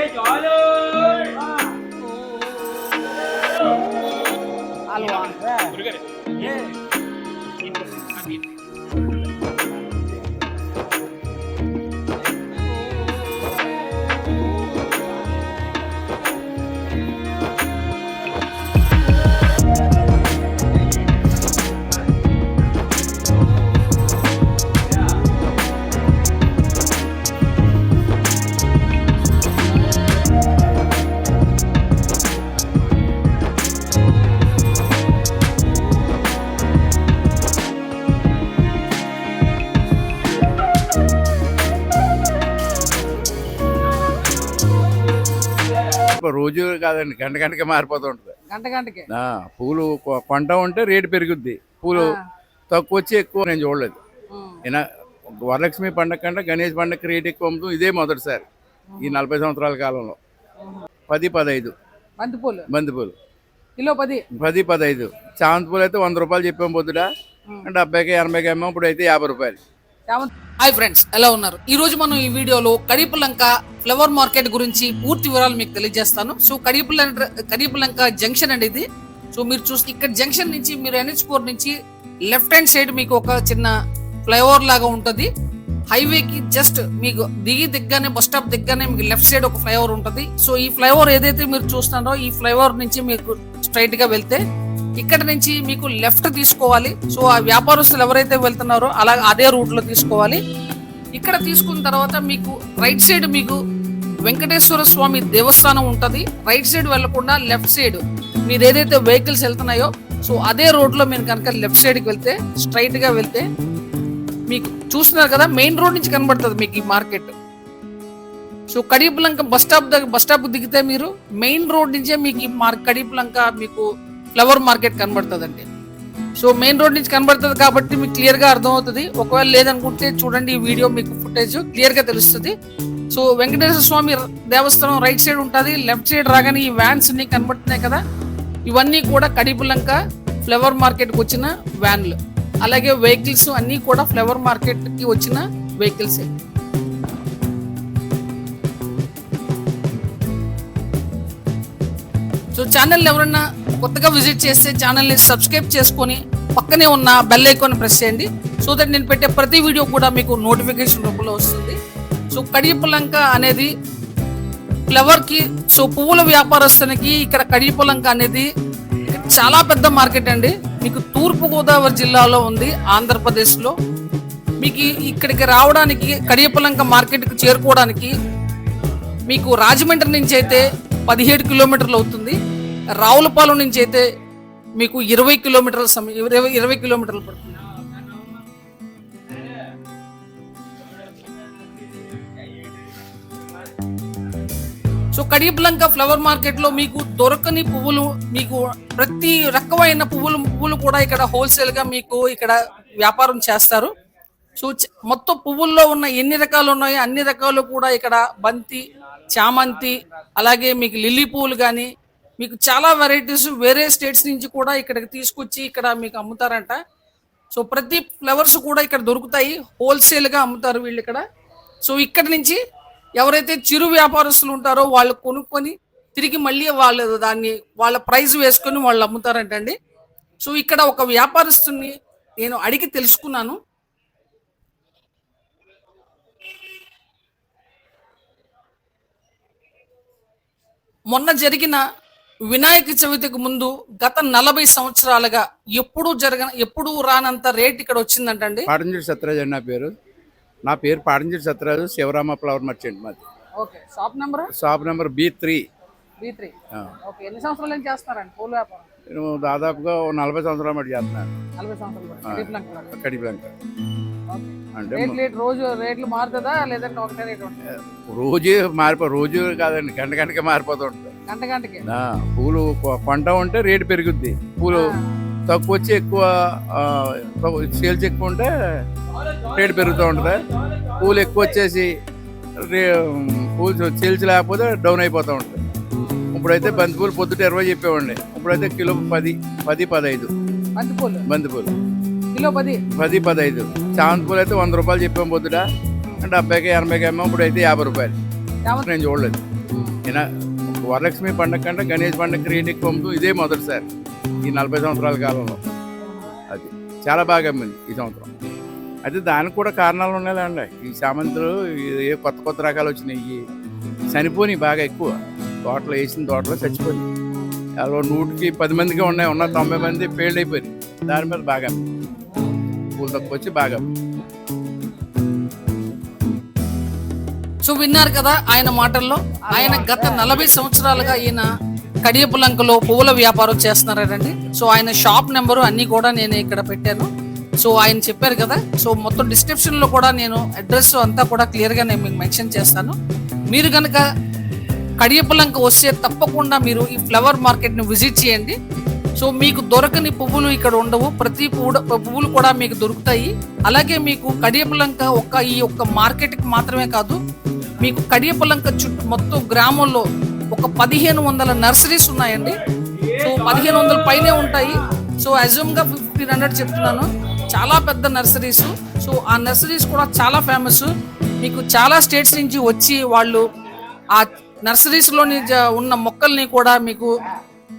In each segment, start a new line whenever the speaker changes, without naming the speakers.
హల్వా
రోజు కాదండి, గంట గంటకి మారిపోతూ ఉంటుంది.
గంటకి
పూలు కొంట ఉంటే రేటు పెరుగుద్ది, పూలు తక్కువ వచ్చి ఎక్కువ నేను చూడలేదు. వరలక్ష్మి పండగ కంటే గణేష్ పండగకి రేటు ఎక్కువ అమ్ముతాం, ఇదే మొదటిసారి ఈ 40 సంవత్సరాల కాలంలో. 10-15 బంతిపూలు
కిలో
10-15. చామంతి పూలు అయితే 100 రూపాయలు చెప్పాము పొద్దుట, 70-80 అమ్మాం, ఇప్పుడు అయితే 50 రూపాయలు.
హాయ్ ఫ్రెండ్స్, ఎలా ఉన్నారు? ఈ రోజు మనం ఈ వీడియోలో కడియపులంక ఫ్లవర్ మార్కెట్ గురించి పూర్తి వివరాలు మీకు తెలియజేస్తాను. సో కడియపులంక జంక్షన్ అండి ఇది. సో మీరు చూస్తే ఇక్కడ జంక్షన్ నుంచి మీరు NH4 నుంచి లెఫ్ట్ హ్యాండ్ సైడ్ మీకు ఒక చిన్న ఫ్లైఓవర్ లాగా ఉంటుంది. హైవేకి జస్ట్ మీకు దిగ్గానే బస్ స్టాప్ దిగ్గానే మీకు లెఫ్ట్ సైడ్ ఒక ఫ్లైఓవర్ ఉంటుంది. సో ఈ ఫ్లైఓవర్ ఏదైతే మీరు చూస్తున్నారో ఈ ఫ్లైఓవర్ నుంచి మీకు స్ట్రైట్ గా వెళ్తే ఇక్కడ నుంచి మీకు లెఫ్ట్ తీసుకోవాలి. సో ఆ వ్యాపారస్తులు ఎవరైతే వెళ్తున్నారో అలా అదే రూట్ లో తీసుకోవాలి. ఇక్కడ తీసుకున్న తర్వాత మీకు రైట్ సైడ్ మీకు వెంకటేశ్వర స్వామి దేవస్థానం ఉంటది. రైట్ సైడ్ వెళ్లకుండా లెఫ్ట్ సైడ్ మీరు ఏదైతే వెహికల్స్ వెళ్తున్నాయో సో అదే రోడ్ లో మీరు కనుక లెఫ్ట్ సైడ్ కి వెళ్తే స్ట్రైట్ గా వెళ్తే మీకు చూస్తున్నారు కదా, మెయిన్ రోడ్ నుంచి కనబడుతుంది మీకు ఈ market. So Kadiyapulanka bus stop దిగితే మీరు మెయిన్ రోడ్ నుంచే మీకు ఈ కడియపులంక మీకు ఫ్లవర్ మార్కెట్ కనబడుతుందండి. సో మెయిన్ రోడ్ నుంచి కనబడుతుంది కాబట్టి మీకు క్లియర్ గా అర్థమవుతుంది. ఒకవేళ లేదనుకుంటే చూడండి, ఈ వీడియో మీకు ఫుటేజ్ క్లియర్ గా తెలుస్తుంది. సో వెంకటేశ్వర స్వామి దేవస్థానం రైట్ సైడ్ ఉంటుంది. లెఫ్ట్ సైడ్ రాగానే ఈ వ్యాన్స్ అన్ని కనబడుతున్నాయి కదా, ఇవన్నీ కూడా కడియపులంక ఫ్లవర్ మార్కెట్ కి వచ్చిన వ్యాన్లు. అలాగే వెహికల్స్ అన్ని కూడా ఫ్లవర్ మార్కెట్ కి వచ్చిన వెహికల్స్. సో ఛానల్ ఎవరన్నా కొత్తగా విజిట్ చేస్తే ఛానల్ ని సబ్స్క్రైబ్ చేసుకొని పక్కనే ఉన్న బెల్ ఐకాన్ ప్రెస్ చేయండి. సో దట్ నేను పెట్టే ప్రతి వీడియో కూడా మీకు నోటిఫికేషన్ రూపంలో వస్తుంది. సో కడియపులంక అనేది ఫ్లవర్ కి, సో పువ్వుల వ్యాపారస్తునికి ఇక్కడ కడియపులంక అనేది చాలా పెద్ద మార్కెట్ అండి. మీకు తూర్పు గోదావరి జిల్లాలో ఉంది, ఆంధ్రప్రదేశ్ లో. మీకు ఇక్కడికి రావడానికి కడియపులంక మార్కెట్ కి చేరుకోవడానికి మీకు రాజమండ్రి నుంచి అయితే 17 కిలోమీటర్లు అవుతుంది. రావులపాలెం నుంచి అయితే మీకు 20 కిలోమీటర్లు పడుతుంది. సో కడియపులంక ఫ్లవర్ మార్కెట్ లో మీకు దొరకని పువ్వులు, మీకు ప్రతి రకమైన పువ్వులు కూడా ఇక్కడ హోల్సేల్ గా మీకు ఇక్కడ వ్యాపారం చేస్తారు. సో మొత్తం పువ్వుల్లో ఉన్న ఎన్ని రకాలు ఉన్నాయో అన్ని రకాలు కూడా ఇక్కడ బంతి, చామంతి, అలాగే మీకు లిల్లీ పువ్వులు కానీ మీకు చాలా వెరైటీస్ వేరే స్టేట్స్ నుంచి కూడా ఇక్కడికి తీసుకొచ్చి ఇక్కడ మీకు అమ్ముతారంట. సో ప్రతి ఫ్లవర్స్ కూడా ఇక్కడ దొరుకుతాయి, హోల్సేల్ గా అమ్ముతారు వీళ్ళు ఇక్కడ. సో ఇక్కడ నుంచి ఎవరైతే చిరు వ్యాపారస్తులు ఉంటారో వాళ్ళు కొనుక్కొని తిరిగి మళ్ళీ వాళ్ళు దాన్ని వాళ్ళ ప్రైస్ వేసుకొని వాళ్ళు అమ్ముతారంటండి. సో ఇక్కడ ఒక వ్యాపారస్తుని నేను అడిగి తెలుసుకున్నాను. మొన్న జరిగిన వినాయక చవితికి ముందు గత 40 సంవత్సరాలుగా ఎప్పుడు రానంత రేట్ ఇక్కడ వచ్చిందంటండి.
పాటంజూరి సత్యరాజు అండి నా పేరు పాటంజూరి సత్యరాజు, శివరామ ఫ్లవర్ మర్చెంట్ మాది.
Okay, shop number
B3.
Okay, ఎన్ని సంవత్సరాల నుంచి చేస్తారండి పూల వ్యాపారం?
నేను దాదాపుగా 40 సంవత్సరాల మటు చేస్తున్నాను.
40 సంవత్సరాలు
కడియపులంక
అంటే రోజు రేట్లు మారుతుందా లేదంటే ఒకటే రేట్ ఉంటుంది?
రోజు కాదండి, గంట గంటకి మారిపోతూ ఉంటుంది.
గంటకి
పూలు కొంట ఉంటే రేటు పెరుగుద్ది, పూలు తక్కువ వచ్చి ఎక్కువ సేల్స్ ఎక్కువ ఉంటే రేటు పెరుగుతూ ఉంటుంది. పూలు ఎక్కువ వచ్చేసి పూలు సేల్స్ లేకపోతే డౌన్ అయిపోతూ ఉంటుంది. ఇప్పుడైతే బంతిపూలు పొద్దుట 20 చెప్పేవాడి, ఇప్పుడైతే కిలో 10-15 బంతిపూలు
కిలో
10-15. చామంతి పూలు అయితే 100 రూపాయలు చెప్పాము పొద్దుట, 70-80 అమ్మాం, ఇప్పుడు అయితే 50 రూపాయలు. నేను చూడలేదు. ఈయన వరలక్ష్మి పండగ కంటే గణేష్ పండగ రేట్ ఎక్కువ అమ్ముతూ ఇదే మొదటిసారి ఈ 40 సంవత్సరాల కాలంలో. అది చాలా బాగా అమ్మింది ఈ సంవత్సరం. అయితే దానికి కూడా కారణాలు ఉన్నాయండి. ఈ చామంతులు ఏ కొత్త కొత్త రకాలు వచ్చినాయి, చనిపోయినాయి బాగా ఎక్కువ. తోటలో వేసిన తోటలో చచ్చిపోయి అలా 100కి 10 మందిగా ఉన్నాయి, ఉన్న 90 మంది ఫెయిల్డ్ అయిపోయింది. దాని మీద బాగా పూలు తక్కువ వచ్చి బాగా.
సో విన్నారు కదా ఆయన మాటల్లో. ఆయన గత 40 సంవత్సరాలుగా ఈయన కడియపులంకలో పువ్వుల వ్యాపారం చేస్తున్నారండి. సో ఆయన షాప్ నెంబరు అన్ని కూడా నేను ఇక్కడ పెట్టాను. సో ఆయన చెప్పారు కదా. సో మొత్తం డిస్క్రిప్షన్ లో కూడా నేను అడ్రస్ అంతా కూడా క్లియర్ గా నేను మీకు మెన్షన్ చేస్తాను. మీరు కనుక కడియపులంక వస్తే తప్పకుండా మీరు ఈ ఫ్లవర్ మార్కెట్ ని విజిట్ చేయండి. సో మీకు దొరకని పువ్వులు ఇక్కడ ఉండవు, ప్రతి పువ్వులు కూడా మీకు దొరుకుతాయి. అలాగే మీకు కడియపులంక ఈ మార్కెట్ కి మాత్రమే కాదు, మీకు కడియపులంక చుట్టూ మొత్తం గ్రామంలో ఒక 1500 నర్సరీస్ ఉన్నాయండి. సో 1500 పైనే ఉంటాయి. సో అజ్యూమ్ గా 1500 చెప్తున్నాను. చాలా పెద్ద నర్సరీస్. సో ఆ నర్సరీస్ కూడా చాలా ఫేమస్. మీకు చాలా స్టేట్స్ నుంచి వచ్చి వాళ్ళు ఆ నర్సరీస్ లోని ఉన్న మొక్కల్ని కూడా మీకు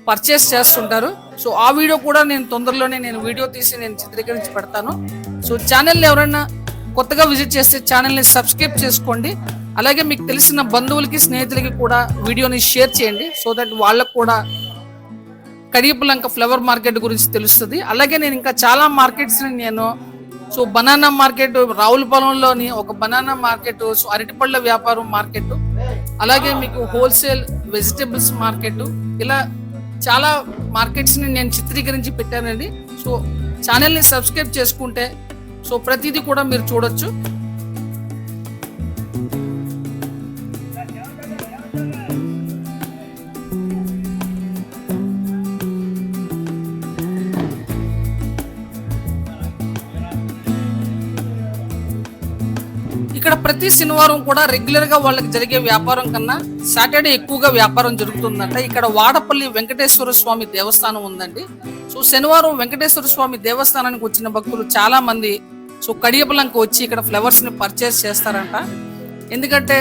పర్చేస్ చేస్తుంటారు. సో ఆ వీడియో కూడా నేను తొందరలోనే వీడియో తీసి నేను చిత్రీకరించి పెడతాను. సో ఛానల్ని ఎవరైనా కొత్తగా విజిట్ చేస్తే ఛానల్ని సబ్స్క్రైబ్ చేసుకోండి. అలాగే మీకు తెలిసిన బంధువులకి స్నేహితులకి కూడా వీడియోని షేర్ చేయండి. సో దట్ వాళ్ళకు కూడా కడియపులంక ఫ్లవర్ మార్కెట్ గురించి తెలుస్తుంది. అలాగే నేను ఇంకా చాలా మార్కెట్స్ సో బనానా మార్కెట్, రావులపాలెంలోని ఒక బనానా మార్కెట్, సో అరటిపళ్ళ వ్యాపారం మార్కెట్, అలాగే మీకు హోల్సేల్ వెజిటేబుల్స్ మార్కెట్, ఇలా చాలా మార్కెట్స్ని నేను చిత్రీకరించి పెట్టానండి. సో ఛానల్ని సబ్స్క్రైబ్ చేసుకుంటే సో ప్రతిదీ కూడా మీరు చూడొచ్చు. ఇక్కడ ప్రతి శనివారం కూడా రెగ్యులర్ గా వాళ్ళకి జరిగే వ్యాపారం కన్నా సాటర్డే ఎక్కువగా వ్యాపారం జరుగుతుందంట. ఇక్కడ వాడపల్లి వెంకటేశ్వర స్వామి దేవస్థానం ఉందండి. సో శనివారం వెంకటేశ్వర స్వామి దేవస్థానానికి వచ్చిన భక్తులు చాలా మంది సో కడియపులంక వచ్చి ఇక్కడ ఫ్లవర్స్ ని పర్చేస్ చేస్తారంట. ఎందుకంటే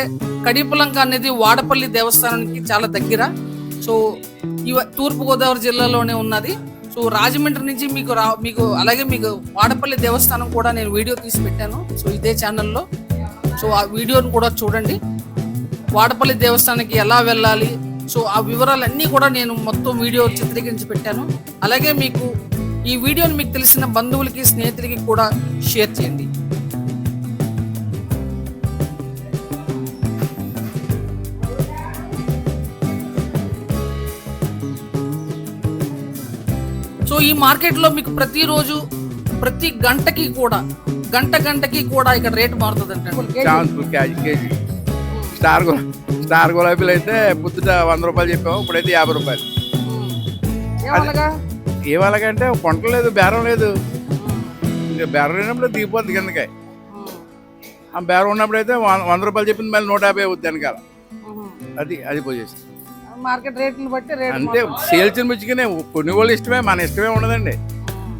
కడియపులంక అనేది వాడపల్లి దేవస్థానానికి చాలా దగ్గర. సో తూర్పుగోదావరి జిల్లాలోనే ఉన్నది. సో రాజమండ్రి నుంచి మీకు అలాగే మీకు వాడపల్లి దేవస్థానం కూడా నేను వీడియో తీసి పెట్టాను. సో ఇదే ఛానల్లో. సో ఆ వీడియోని కూడా చూడండి. వాడపల్లి దేవస్థానానికి ఎలా వెళ్ళాలి, సో ఆ వివరాలన్నీ కూడా నేను మొత్తం వీడియో చిత్రీకరించి పెట్టాను. అలాగే మీకు ఈ వీడియోని మీకు తెలిసిన బంధువులకి స్నేహితులకి కూడా షేర్ చేయండి. సో ఈ మార్కెట్లో మీకు ప్రతిరోజు ప్రతి గంటకి కూడా ఇక్కడ రేట్ మారుతుంది అంటే
కేజీ స్టార్ గులాబీలు అయితే పుద్దుట 100 రూపాయలు చెప్పాము, ఇప్పుడైతే 50 రూపాయలు. ఏవాళ్ళకంటే కొంటలేదు, బేరం లేదు. ఇంకా బేరం లేనప్పుడు దిగిపోద్ది కిందకాయ. ఆ బేరం ఉన్నప్పుడు అయితే 100 రూపాయలు చెప్పింది మళ్ళీ 150 అవుద్ది వెనకాల. అది పొజిషన్
మార్కెట్ రేట్ని బట్టి
అంటే సేల్స్ ముచ్చుకునే కొనుగోలు ఇష్టమే, మన ఇష్టమే ఉండదండి.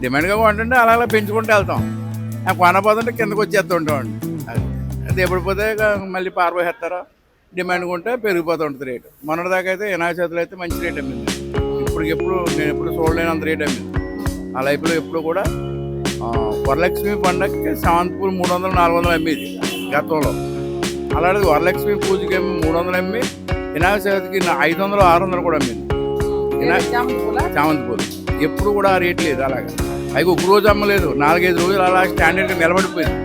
డిమాండ్గా కొంటుంటే అలా పెంచుకుంటూ వెళ్తాం. కొనపోతుంటే కిందకు వచ్చేస్తూ ఉంటామండి. అది ఎప్పుడు పోతే మళ్ళీ పారబోసేస్తారో, డిమాండ్ ఉంటే పెరిగిపోతూ ఉంటుంది రేటు. మొన్నటిదాకా అయితే వినాయక చవితిలో అయితే మంచి రేట్ అమ్మింది. నేను ఎప్పుడు చూడలేనంత రేట్ అమ్మింది. ఆ లైఫ్లో ఎప్పుడు కూడా వరలక్ష్మి పండగకి సామంతపూలు 300-400 అమ్మేది గతంలో. అలాంటిది వరలక్ష్మి పూజకి 300 అమ్మి, వినాయక చవితికి 500-600 కూడా అమ్మింది చామంతి పూలు. ఎప్పుడు కూడా ఆ రేట్ లేదు. అలాగా అవి ఒక రోజు అమ్మలేదు, 4-5 రోజులు అలా స్టాండర్డ్గా నిలబడిపోయింది.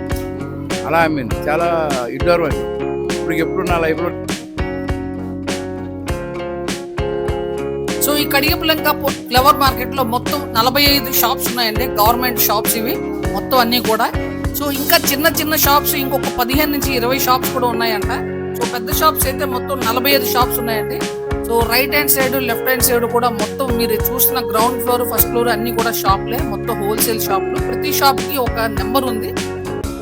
అలా అమ్మింది. చాలా ఇడ్డారు అది. ఎప్పుడు నా లైఫ్లో.
సో ఈ కడియపులంక ఫ్లవర్ మార్కెట్ లో మొత్తం 45 షాప్స్ ఉన్నాయండి. గవర్నమెంట్ షాప్స్ ఇవి మొత్తం అన్ని కూడా. సో ఇంకా చిన్న షాప్స్ ఇంకొక 15-20 షాప్స్ కూడా ఉన్నాయంట. సో పెద్ద షాప్స్ అయితే మొత్తం 45 షాప్స్ ఉన్నాయండి. So right hand side, left hand side కూడా మొత్తం మీరు చూసిన గ్రౌండ్ ఫ్లోర్, ఫస్ట్ ఫ్లోర్ అన్ని కూడా షాప్లే, మొత్తం హోల్సేల్ షాప్లు. ప్రతి షాప్ కి ఒక నెంబర్ ఉంది.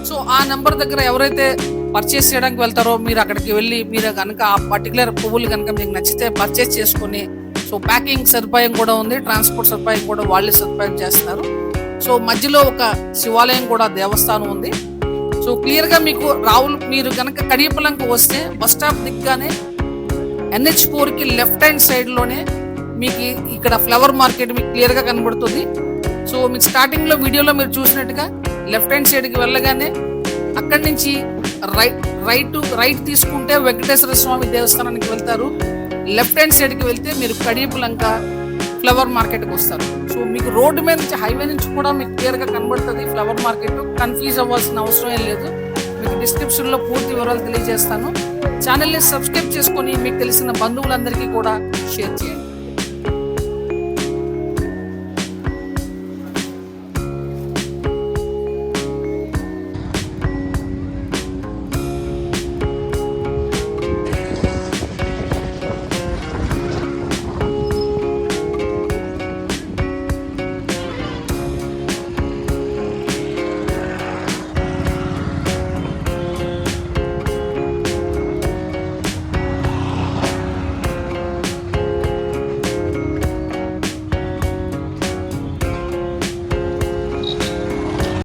సో ఆ నెంబర్ దగ్గర ఎవరైతే పర్చేస్ చేయడానికి వెళ్తారో మీరు అక్కడికి వెళ్ళి మీరు కనుక ఆ పర్టికులర్ పువ్వులు కనుక మీకు నచ్చితే పర్చేస్ చేసుకుని, సో ప్యాకింగ్ సదుపాయం కూడా ఉంది, ట్రాన్స్పోర్ట్ సదుపాయం కూడా వాళ్ళే సదుపాయం చేస్తున్నారు. సో మధ్యలో ఒక శివాలయం కూడా దేవస్థానం ఉంది. సో క్లియర్ గా మీకు మీరు కనుక కడియపులంక వస్తే బస్ స్టాప్ దిగ్గానే NH4కి లెఫ్ట్ హ్యాండ్ సైడ్లోనే మీకు ఇక్కడ ఫ్లవర్ మార్కెట్ మీకు క్లియర్గా కనబడుతుంది. సో మీకు స్టార్టింగ్లో వీడియోలో మీరు చూసినట్టుగా లెఫ్ట్ హ్యాండ్ సైడ్కి వెళ్ళగానే అక్కడి నుంచి రైట్ తీసుకుంటే వెంకటేశ్వర స్వామి దేవస్థానానికి వెళ్తారు. లెఫ్ట్ హ్యాండ్ సైడ్కి వెళ్తే మీరు కడియపులంక ఫ్లవర్ మార్కెట్కి వస్తారు. సో మీకు రోడ్డు మీద నుంచి హైవే నుంచి కూడా మీకు క్లియర్గా కనబడుతుంది ఫ్లవర్ మార్కెట్. కన్ఫ్యూజ్ అవ్వాల్సిన అవసరం ఏం లేదు. మీకు డిస్క్రిప్షన్లో పూర్తి వివరాలు తెలియజేస్తాను. ఛానల్ని సబ్స్క్రైబ్ చేసుకొని మీకు తెలిసిన బంధువులందరికీ కూడా షేర్ చేయండి.